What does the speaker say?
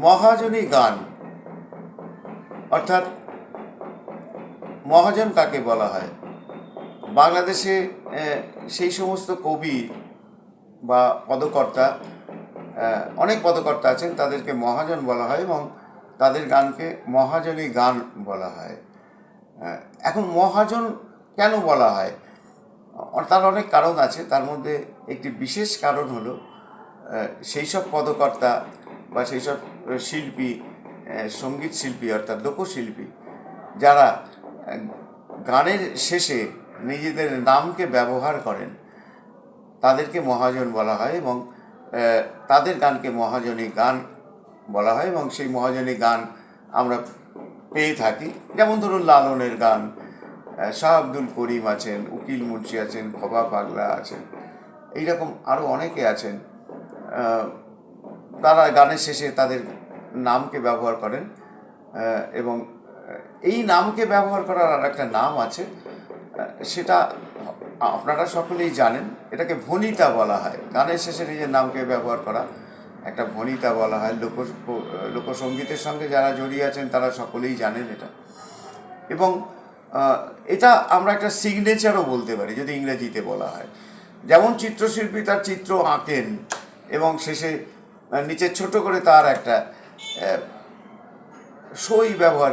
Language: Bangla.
মহাজনী গান অর্থাৎ মহাজন কাকে বলা হয়? বাংলাদেশে সেই সমস্ত কবি বা পদকর্তা, অনেক পদকর্তা আছেন, তাদেরকে মহাজন বলা হয় এবং তাদের গানকে মহাজনী গান বলা হয়। এখন মহাজন কেন বলা হয়? তার অনেক কারণ আছে। তার মধ্যে একটি বিশেষ কারণ হলো সেই সব পদকর্তা বা সেই সব শিল্পী, সঙ্গীত শিল্পী অর্থাৎ লোকশিল্পী, যারা গানের শেষে নিজেদের নামকে ব্যবহার করেন, তাদেরকে মহাজন বলা হয় এবং তাদের গানকে মহাজনী গান বলা হয় এবং সেই মহাজনী গান আমরা পেয়ে থাকি। যেমন ধরুন লালনের গান, শাহ আব্দুল করিম আছেন, উকিল মুন্সি আছেন, ভবা পাগলা আছেন, এইরকম আরও অনেকে আছেন। তারা গানের শেষে তাদের নামকে ব্যবহার করেন এবং এই নামকে ব্যবহার করার আর একটা নাম আছে, সেটা আপনারা সকলেই জানেন। এটাকে ভণিতা বলা হয়। গানের শেষে নিজের নামকে ব্যবহার করা একটা ভণিতা বলা হয়। লোকসঙ্গীতের সঙ্গে যারা জড়িয়ে আছেন তারা সকলেই জানেন এটা। এবং এটা আমরা একটা সিগনেচারও বলতে পারি যদি ইংরেজিতে বলা হয়। যেমন চিত্রশিল্পী তার চিত্র আঁকেন এবং শেষে নিচে ছোট করে তার একটা সই ব্যবহার